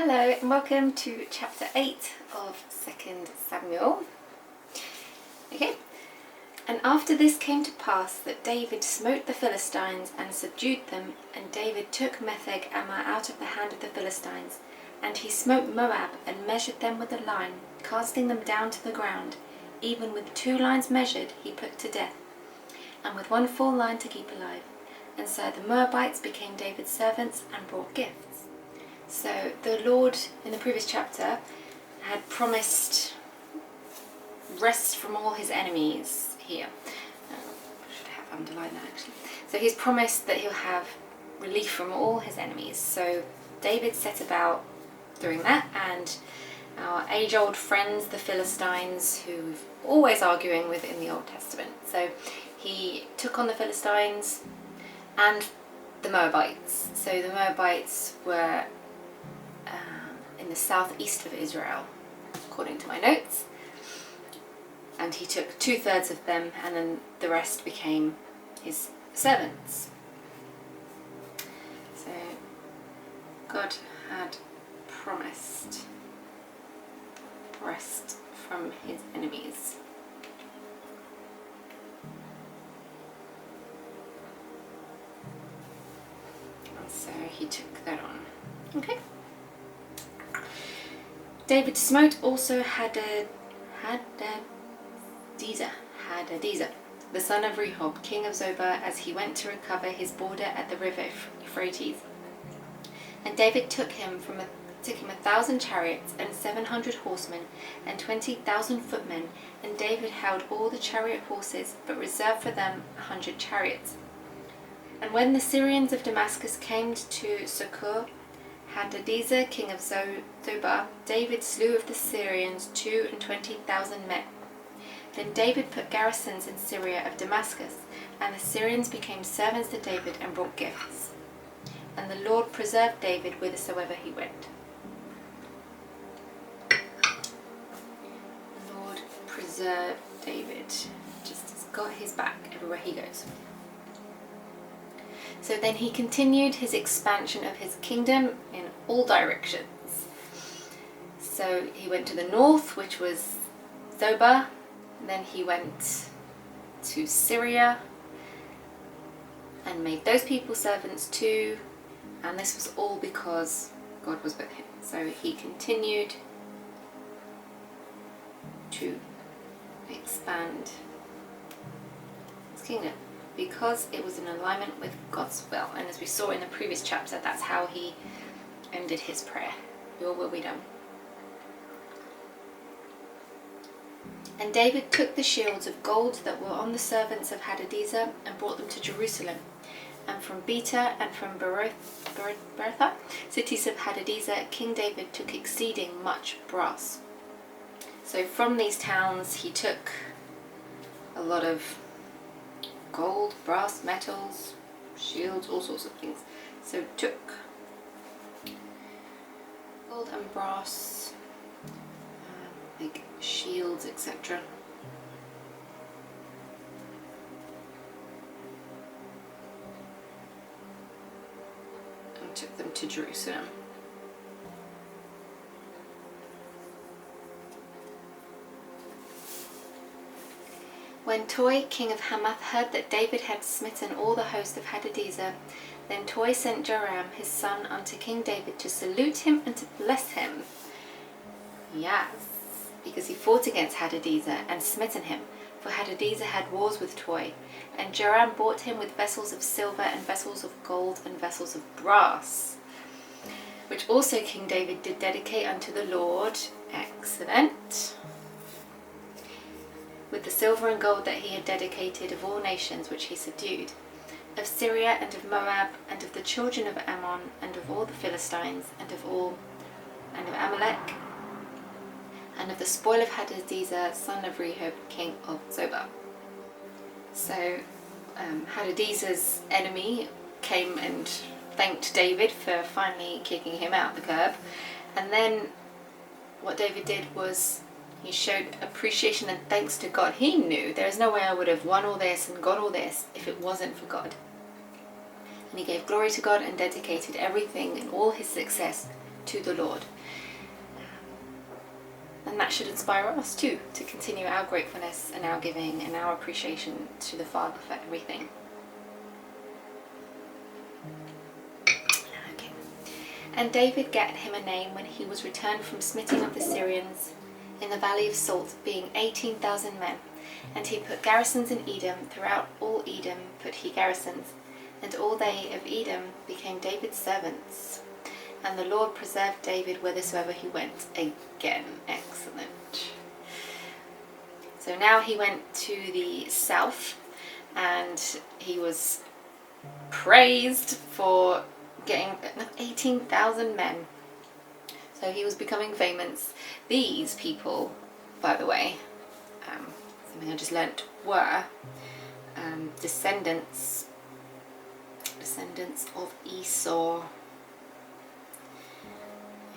Hello and welcome to chapter 8 of 2nd Samuel. Okay, and after this came to pass that David smote the Philistines and subdued them, and David took Metheg Ammah out of the hand of the Philistines, and he smote Moab and measured them with a line, casting them down to the ground. Even with 2 lines measured he put to death, and with 1 full line to keep alive. And so the Moabites became David's servants and brought gifts. So the Lord, in the previous chapter, had promised rest from all his enemies here. I should have underlined that actually. So he's promised that he'll have relief from all his enemies. So David set about doing that, and our age-old friends, the Philistines, who we're always arguing with in the Old Testament. So he took on the Philistines and the Moabites. So the Moabites were in the southeast of Israel, according to my notes, and he took 2/3 of them, and then the rest became his servants. So God had promised rest from his enemies. And so he took that on. Okay. David smote also Hadadezer, the son of Rehob, king of Zobah, as he went to recover his border at the river Euphrates. And David took him 1,000 chariots and 700 horsemen and 20,000 footmen, and David held all the chariot horses, but reserved for them 100 chariots. And when the Syrians of Damascus came to succor Hadadezer, king of Zobah, David slew of the Syrians 22,000 men. Then David put garrisons in Syria of Damascus, and the Syrians became servants to David and brought gifts. And the Lord preserved David whithersoever he went. The Lord preserved David, just has got his back everywhere he goes. So then he continued his expansion of his kingdom in all directions. So he went to the north, which was Zobah. Then he went to Syria and made those people servants too. And this was all because God was with him. So he continued to expand his kingdom, because it was in alignment with God's will. And as we saw in the previous chapter, that's how he ended his prayer. Your will be done. And David took the shields of gold that were on the servants of Hadadezer and brought them to Jerusalem. And from Beta and from Berothah, cities of Hadadezer, King David took exceeding much brass. So from these towns he took a lot of gold, brass, metals, shields, all sorts of things. So took gold and brass, like shields, etc. And took them to Jerusalem. When Toi, king of Hamath, heard that David had smitten all the host of Hadadezer, then Toi sent Joram his son unto King David to salute him and to bless him. Yes, because he fought against Hadadezer and smitten him, for Hadadezer had wars with Toi. And Joram bought him with vessels of silver and vessels of gold and vessels of brass, which also King David did dedicate unto the Lord. Excellent. With the silver and gold that he had dedicated of all nations which he subdued, of Syria and of Moab and of the children of Ammon and of all the Philistines and of Amalek and of the spoil of Hadadezer, son of Rehob, king of Zobah. So Hadadezer's enemy came and thanked David for finally kicking him out the curb, and then what David did was he showed appreciation and thanks to God. He knew there is no way I would have won all this and got all this if it wasn't for God. And he gave glory to God and dedicated everything and all his success to the Lord. And that should inspire us too, to continue our gratefulness and our giving and our appreciation to the Father for everything. Okay. And David gat him a name when he was returned from smiting of the Syrians in the valley of Salt, being 18,000 men. And he put garrisons in Edom, throughout all Edom put he garrisons, and all they of Edom became David's servants. And the Lord preserved David whithersoever he went. Again, excellent. So now he went to the south, and he was praised for getting 18,000 men. So he was becoming famous. These people, by the way, something I just learnt, were descendants of Esau.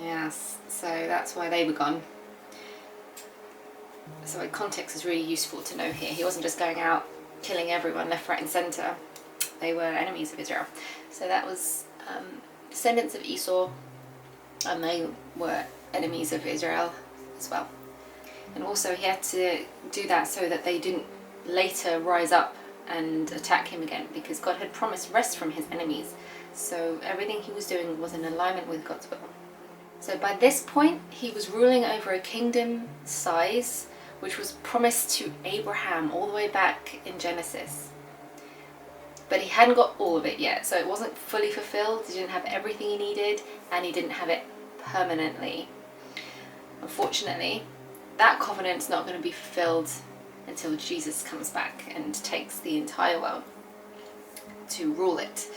Yes, so that's why they were gone. So context is really useful to know here. He wasn't just going out killing everyone left, right and centre. They were enemies of Israel. So that was descendants of Esau, and they were enemies of Israel as well. And also he had to do that so that they didn't later rise up and attack him again, because God had promised rest from his enemies. So everything he was doing was in alignment with God's will. So by this point, he was ruling over a kingdom size which was promised to Abraham all the way back in Genesis. But he hadn't got all of it yet, so it wasn't fully fulfilled. He didn't have everything he needed, and he didn't have it permanently. Unfortunately, that covenant's not going to be fulfilled until Jesus comes back and takes the entire world to rule it.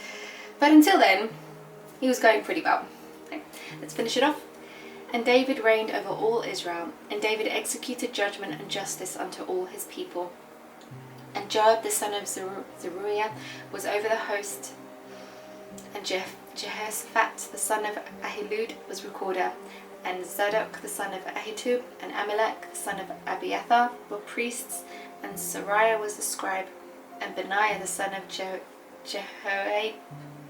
But until then, he was going pretty well. Okay, let's finish it off. And David reigned over all Israel, and David executed judgment and justice unto all his people. And Joab the son of Zeruiah was over the host, and Jehoshaphat the son of Ahilud was recorder, and Zadok the son of Ahitub and Amalek the son of Abiathar were priests, and Sariah was the scribe, and Benaiah the son of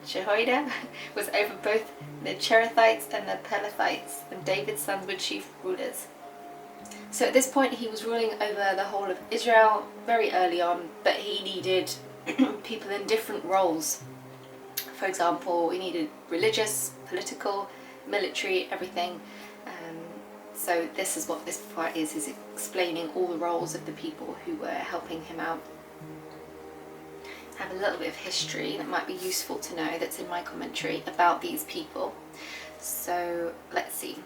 Jehoiada was over both the Cherethites and the Pelethites, and David's sons were chief rulers. So at this point he was ruling over the whole of Israel very early on, but he needed people in different roles. For example, he needed religious, political, military, everything. So this is what this part is explaining all the roles of the people who were helping him out. I have a little bit of history that might be useful to know that's in my commentary about these people. So let's see.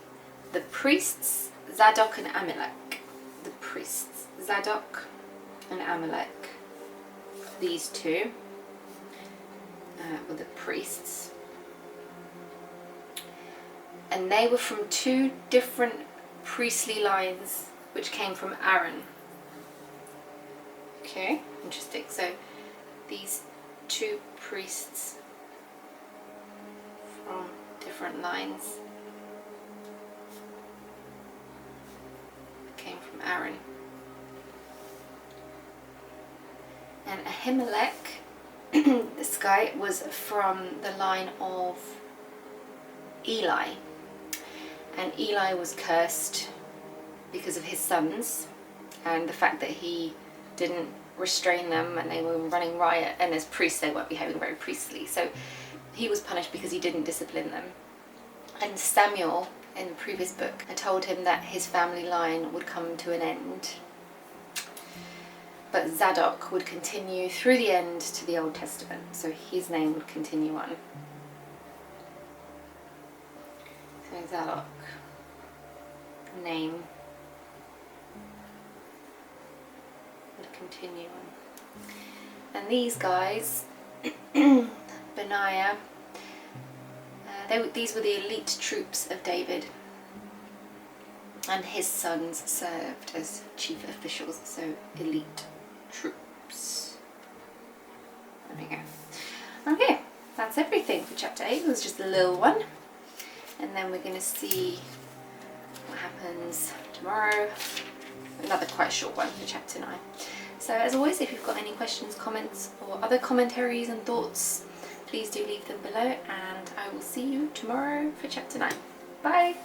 The priests, Zadok and Amalek. The priests, Zadok and Amalek. These two were the priests. And they were from two different priestly lines which came from Aaron. Okay, interesting. So these two priests from different lines came from Aaron. And Ahimelech, this guy, was from the line of Eli. And Eli was cursed because of his sons and the fact that he didn't restrain them, and they were running riot, and as priests they weren't behaving very priestly. So he was punished because he didn't discipline them. And Samuel, in the previous book, had told him that his family line would come to an end. But Zadok would continue through the end to the Old Testament, so his name would continue on. So Zadok, name, would continue on. And these guys, Benaiah, these were the elite troops of David, and his sons served as chief officials, so elite troops. There we go. Okay, that's everything for chapter 8. It was just a little one, and then we're going to see what happens tomorrow. Another quite short one for chapter 9. So as always, if you've got any questions, comments, or other commentaries and thoughts, please do leave them below, and I will see you tomorrow for chapter 9. Bye.